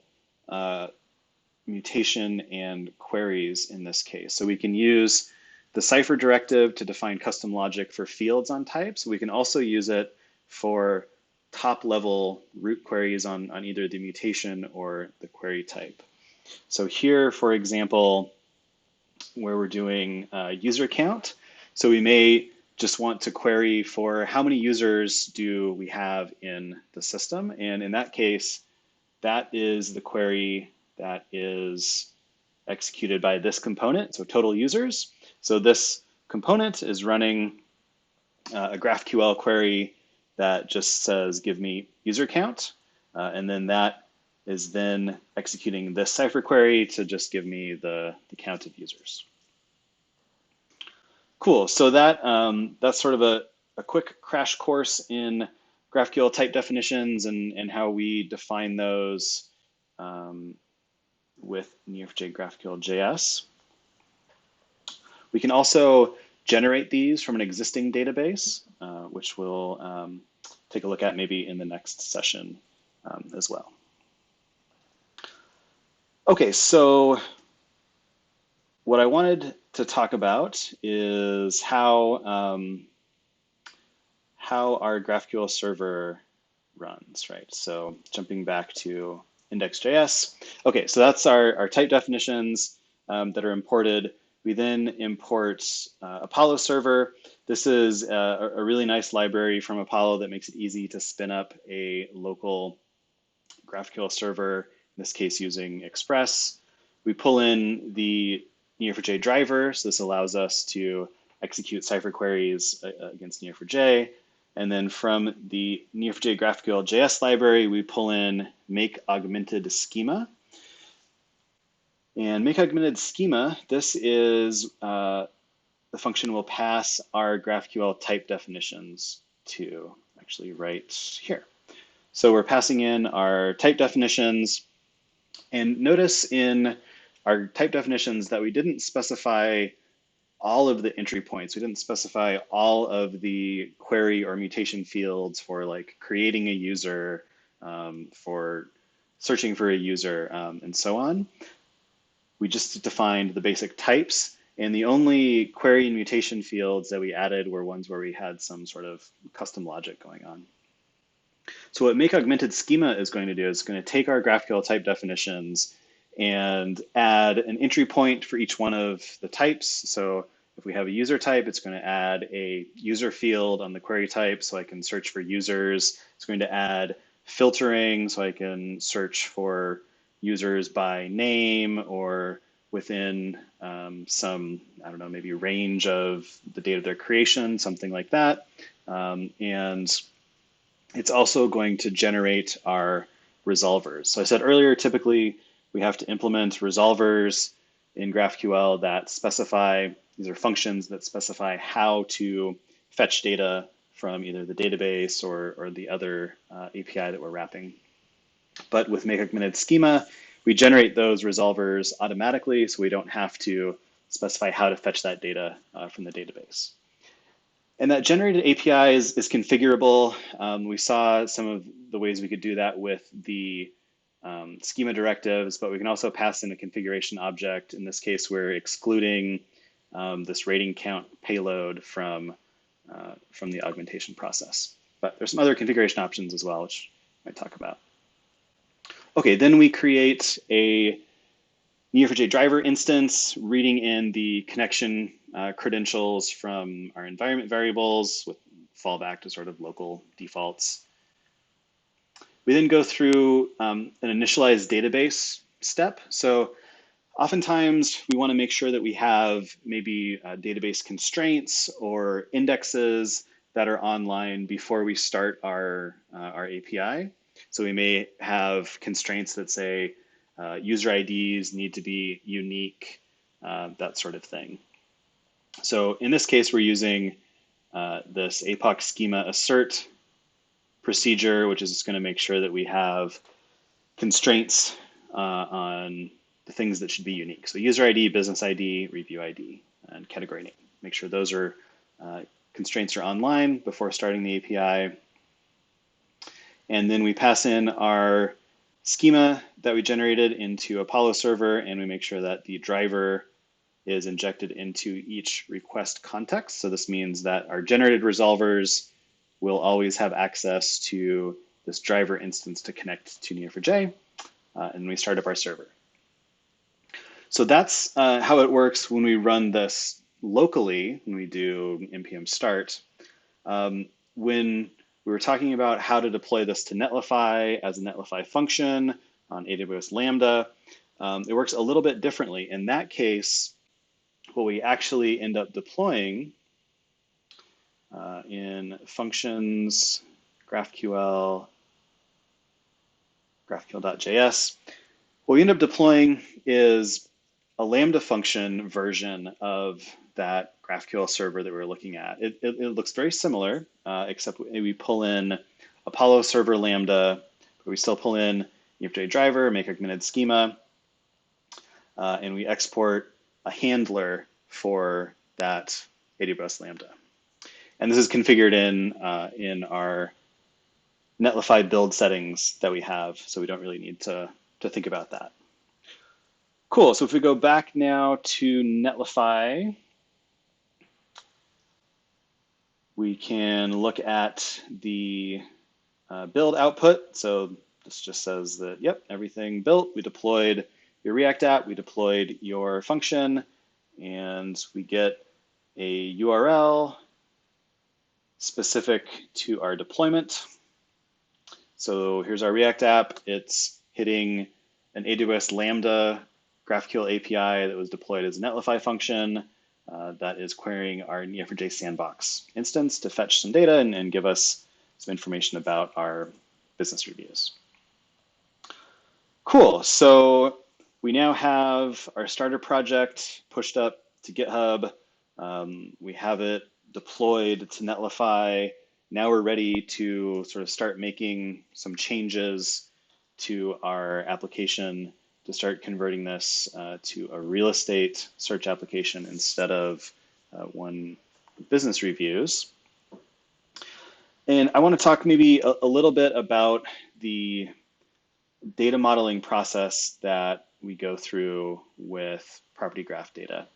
mutation and queries in this case. So we can use the Cipher directive to define custom logic for fields on types. We can also use it for top level root queries on either the mutation or the query type. So here, for example, where we're doing user count, so we may just want to query for how many users do we have in the system. And in that case, that is the query that is executed by this component, so total users. So this component is running a GraphQL query that just says, give me user count. And then that is then executing this Cipher query to just give me the count of users. Cool, so that's sort of a quick crash course in GraphQL type definitions and how we define those with Neo4j GraphQL.js. We can also generate these from an existing database, which we'll take a look at maybe in the next session as well. Okay, so what I wanted to talk about is how our GraphQL server runs, right? So jumping back to index.js. Okay, so that's our type definitions that are imported. We then import Apollo server. This is a really nice library from Apollo that makes it easy to spin up a local GraphQL server, in this case using Express. We pull in the Neo4j driver, so this allows us to execute Cipher queries against Neo4j. And then from the Neo4j GraphQL JS library, we pull in make augmented schema. And make augmented schema, this is the function will pass our GraphQL type definitions to, actually right here. So we're passing in our type definitions, and notice in our type definitions that we didn't specify all of the entry points. We didn't specify all of the query or mutation fields for like creating a user, for searching for a user, and so on. We just defined the basic types, and the only query and mutation fields that we added were ones where we had some sort of custom logic going on. So what make augmented schema is going to do is going to take our GraphQL type definitions and add an entry point for each one of the types. So if we have a user type, it's going to add a user field on the query type so I can search for users. It's going to add filtering so I can search for users by name or within some, I don't know, maybe range of the date of their creation, something like that. And it's also going to generate our resolvers. So I said earlier, typically we have to implement resolvers in GraphQL that specify, these are functions that specify how to fetch data from either the database or the other API that we're wrapping. But with make augmented schema, we generate those resolvers automatically, so we don't have to specify how to fetch that data from the database. And that generated API is configurable. We saw some of the ways we could do that with the schema directives, but we can also pass in a configuration object. In this case, we're excluding this rating count payload from the augmentation process. But there's some other configuration options as well, which I might talk about. Okay, then we create a Neo4j driver instance, reading in the connection credentials from our environment variables with fallback to sort of local defaults. We then go through an initialize database step. So oftentimes we want to make sure that we have maybe database constraints or indexes that are online before we start our API. So we may have constraints that say user IDs need to be unique, that sort of thing. So in this case, we're using this APOC schema assert procedure, which is just going to make sure that we have constraints on the things that should be unique. So user ID, business ID, review ID, and category name. Make sure those are constraints are online before starting the API. And then we pass in our schema that we generated into Apollo server, and we make sure that the driver is injected into each request context. So this means that our generated resolvers will always have access to this driver instance to connect to Neo4j, and we start up our server. So that's how it works when we run this locally, when we do npm start. When we were talking about how to deploy this to Netlify as a Netlify function on AWS Lambda, it works a little bit differently. In that case, what we actually end up deploying in functions, GraphQL, GraphQL.js, what we end up deploying is a Lambda function version of that GraphQL server that we were looking at. It looks very similar, except we pull in Apollo server Lambda, but we still pull in Neo4j driver, make augmented schema, and we export a handler for that AWS Lambda. And this is configured in our Netlify build settings that we have, so we don't really need to think about that. Cool, so if we go back now to Netlify, we can look at the build output. So this just says that, yep, everything built. We deployed your React app, we deployed your function, and we get a URL specific to our deployment. So here's our React app. It's hitting an AWS Lambda GraphQL API that was deployed as a Netlify function that is querying our Neo4j Sandbox instance to fetch some data and give us some information about our business reviews. Cool, so we now have our starter project pushed up to GitHub. We have it deployed to Netlify. Now we're ready to sort of start making some changes to our application to start converting this to a real estate search application instead of one business reviews. And I want to talk maybe a little bit about the data modeling process that we go through with property graph data.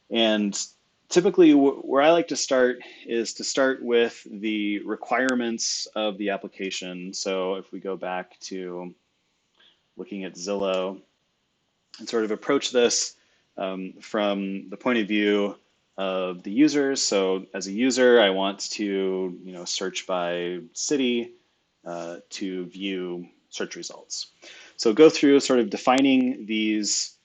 And typically where I like to start is to start with the requirements of the application. So if we go back to looking at Zillow and sort of approach this from the point of view of the users. So as a user, I want to search by city to view search results. So go through sort of defining these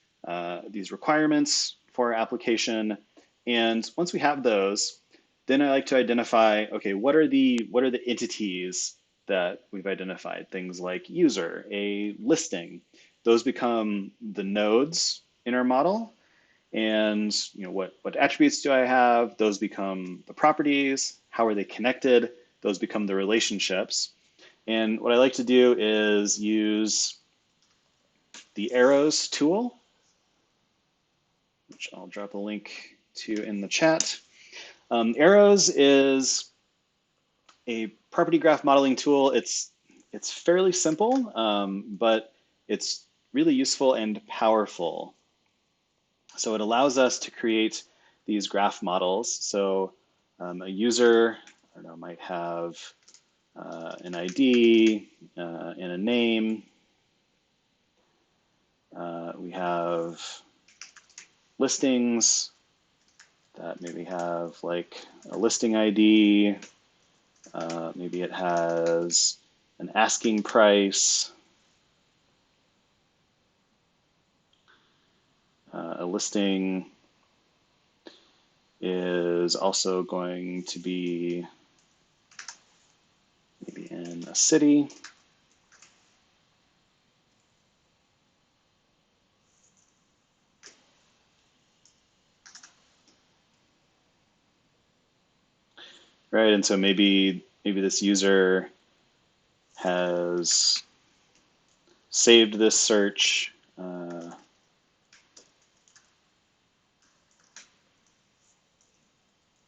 requirements for our application. And once we have those, then I like to identify, okay, what are the entities that we've identified? Things like user, a listing. Those become the nodes in our model. And what attributes do I have? Those become the properties. How are they connected? Those become the relationships. And what I like to do is use the arrows tool, which I'll drop a link to in the chat. Arrows is a property graph modeling tool. It's fairly simple, but it's really useful and powerful. So it allows us to create these graph models. So a user, I don't know, might have an ID and a name. We have listings that maybe have like a listing ID. Maybe it has an asking price. A listing is also going to be maybe in a city. Right, and so maybe this user has saved this search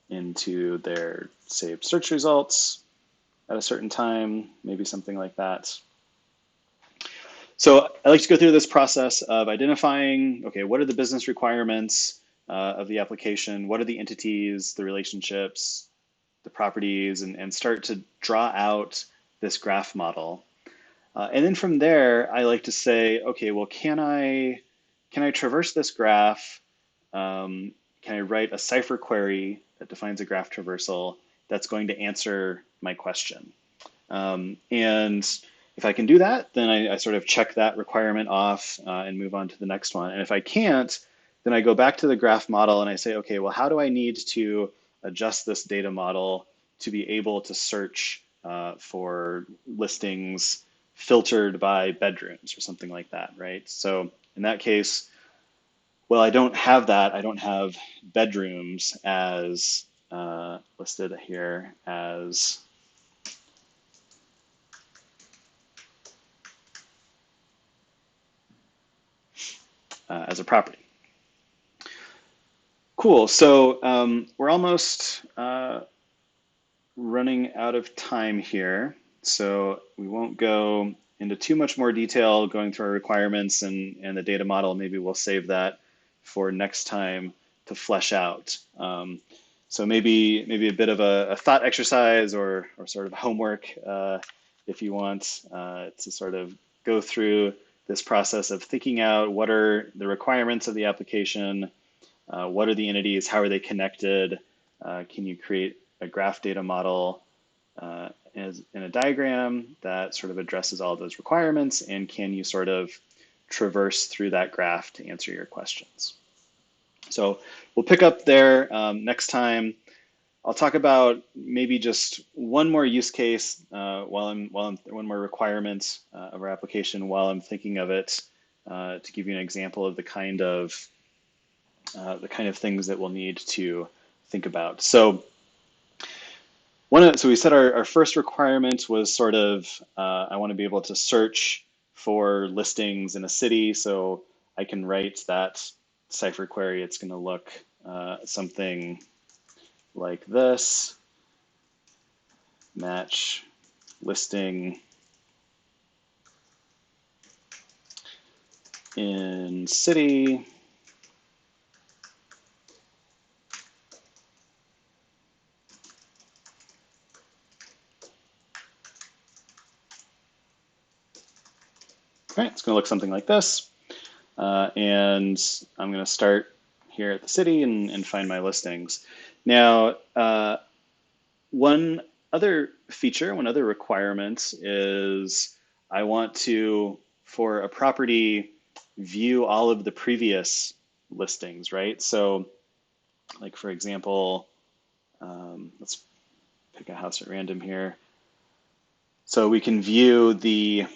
into their saved search results at a certain time, maybe something like that. So I like to go through this process of identifying, okay, what are the business requirements of the application? What are the entities, the relationships, the properties, and start to draw out this graph model. And then from there, I like to say, okay, well, can I traverse this graph? Can I write a Cipher query that defines a graph traversal that's going to answer my question? And if I can do that, then I sort of check that requirement off and move on to the next one. And if I can't, then I go back to the graph model and I say, okay, well, how do I need to adjust this data model to be able to search for listings filtered by bedrooms or something like that, right? So in that case, well, I don't have that. I don't have bedrooms as listed here as a property. Cool. So we're almost running out of time here, so we won't go into too much more detail going through our requirements and the data model. Maybe we'll save that for next time to flesh out. So maybe a bit of a thought exercise or sort of homework if you want to sort of go through this process of thinking out what are the requirements of the application, what are the entities, how are they connected, can you create a graph data model in a diagram that sort of addresses all of those requirements, and can you sort of traverse through that graph to answer your questions. So we'll pick up there next time. I'll talk about maybe just one more use case one more requirement of our application while I'm thinking of it to give you an example of the kind of things that we'll need to think about. So we said our first requirement was sort of, I want to be able to search for listings in a city, so I can write that Cipher query. It's going to look something like this: match listing in city. Right, it's going to look something like this. And I'm going to start here at the city and find my listings. Now, one other requirement is I want to, for a property, view all of the previous listings, right? So, like for example, let's pick a house at random here. So we can view the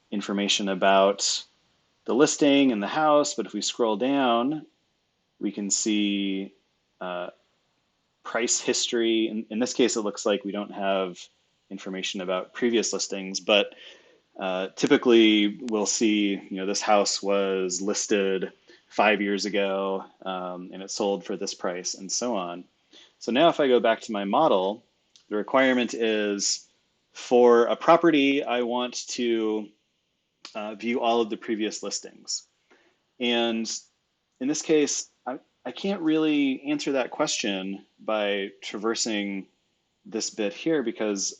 information about the listing and the house, but if we scroll down, we can see price history. In this case, it looks like we don't have information about previous listings, but typically we'll see, this house was listed 5 years ago and it sold for this price and so on. So now if I go back to my model, the requirement is for a property, I want to view all of the previous listings. And in this case, I can't really answer that question by traversing this bit here because,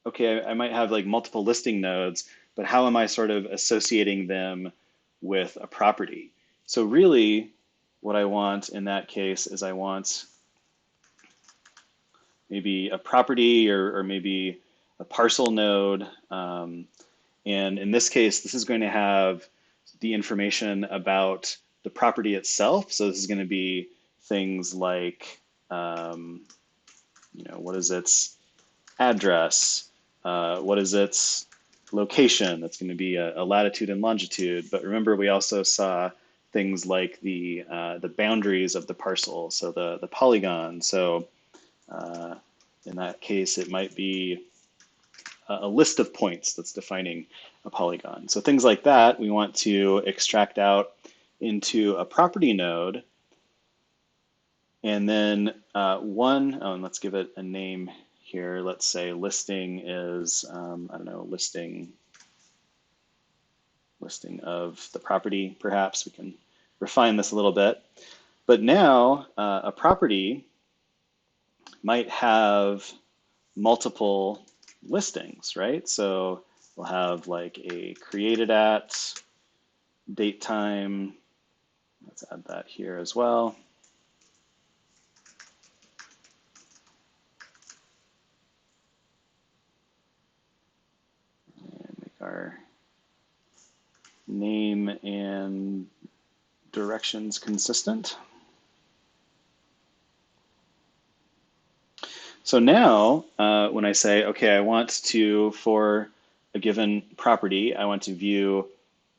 okay, I might have like multiple listing nodes, but how am I sort of associating them with a property? So really what I want in that case is I want maybe a property or maybe a parcel node. And in this case, this is going to have the information about the property itself. So this is going to be things like, what is its address? What is its location? That's going to be a latitude and longitude. But remember, we also saw things like the boundaries of the parcel, so the polygon. So in that case, it might be a list of points that's defining a polygon. So things like that, we want to extract out into a property node. And then and let's give it a name here. Let's say listing is, I don't know, listing of the property, perhaps. We can refine this a little bit. But now a property might have multiple listings, right? So we'll have like a created at, date time. Let's add that here as well. And make our name and directions consistent. So now when I say, okay, I want to, for a given property, I want to view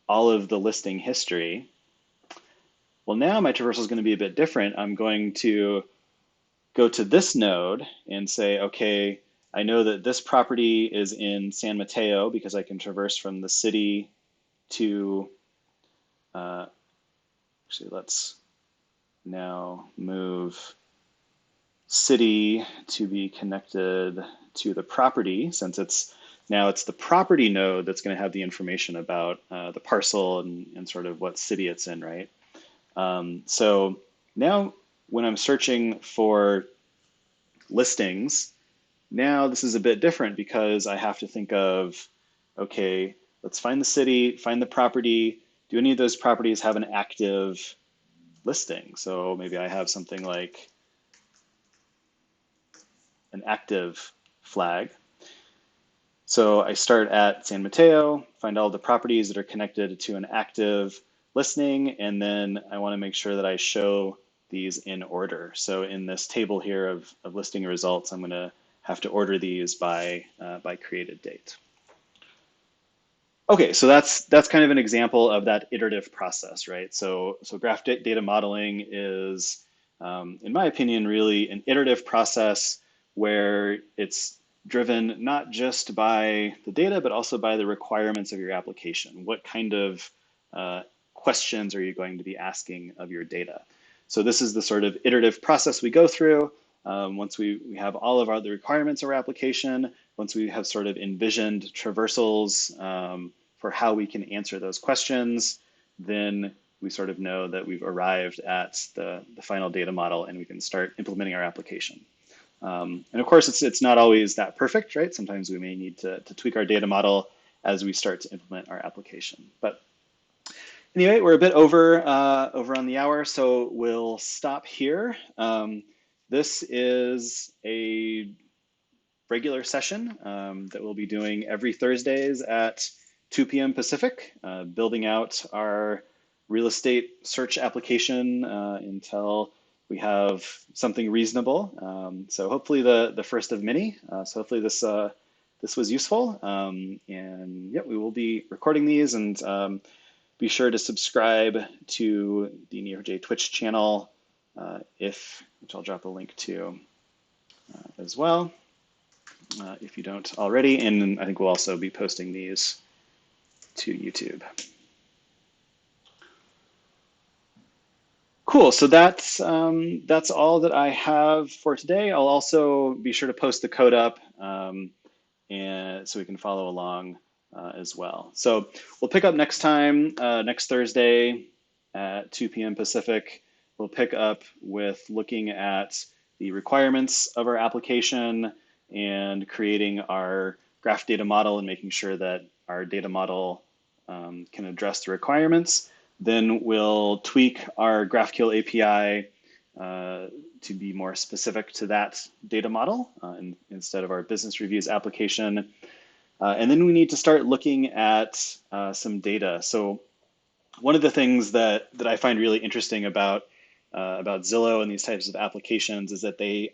all of the listing history. Well, now my traversal is going to be a bit different. I'm going to go to this node and say, okay, I know that this property is in San Mateo because I can traverse from the city to, actually let's now move city to be connected to the property, since it's the property node that's going to have the information about the parcel and sort of what city it's in, right? So now when I'm searching for listings, now this is a bit different because I have to think of, okay, let's find the city, find the property. Do any of those properties have an active listing? So maybe I have something like an active flag. So I start at San Mateo, find all the properties that are connected to an active listing, and then I want to make sure that I show these in order. So in this table here of listing results, I'm going to have to order these by created date. Okay, so that's kind of an example of that iterative process, right? So graph data modeling is, in my opinion, really an iterative process where it's driven not just by the data, but also by the requirements of your application. What kind of questions are you going to be asking of your data? So this is the sort of iterative process we go through. Once we have all of the requirements of our application, once we have sort of envisioned traversals for how we can answer those questions, then we sort of know that we've arrived at the final data model and we can start implementing our application. And of course, it's not always that perfect, right? Sometimes we may need to tweak our data model as we start to implement our application. But anyway, we're a bit over on the hour, so we'll stop here. This is a regular session that we'll be doing every Thursdays at 2 p.m. Pacific, building out our real estate search application until we have something reasonable. So hopefully the first of many. So hopefully this was useful. And yeah, we will be recording these, and be sure to subscribe to the Neo4j Twitch channel, which I'll drop a link to as well, if you don't already. And I think we'll also be posting these to YouTube. Cool, so that's all that I have for today. I'll also be sure to post the code up and so we can follow along as well. So we'll pick up next time, next Thursday at 2 p.m. Pacific. We'll pick up with looking at the requirements of our application and creating our graph data model and making sure that our data model can address the requirements. Then we'll tweak our GraphQL API to be more specific to that data model instead of our business reviews application. And then we need to start looking at some data. So one of the things that I find really interesting about Zillow and these types of applications is that they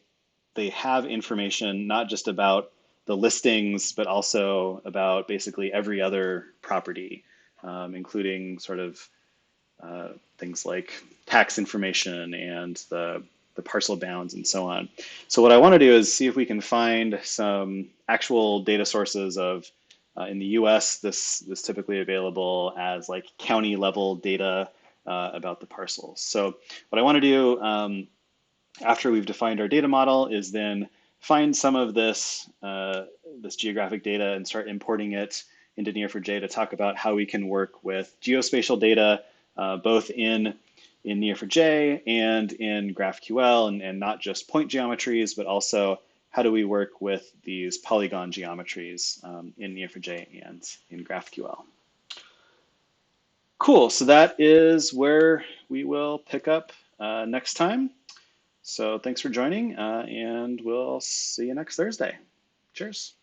have information not just about the listings, but also about basically every other property, including sort of things like tax information and the parcel bounds and so on. So what I want to do is see if we can find some actual data sources of, in the US, this is typically available as like county level data about the parcels. So what I want to do after we've defined our data model is then find some of this, this geographic data and start importing it into Neo4j to talk about how we can work with geospatial data, both in Neo4j and in GraphQL, and not just point geometries, but also how do we work with these polygon geometries in Neo4j and in GraphQL. Cool, so that is where we will pick up next time. So thanks for joining, and we'll see you next Thursday. Cheers.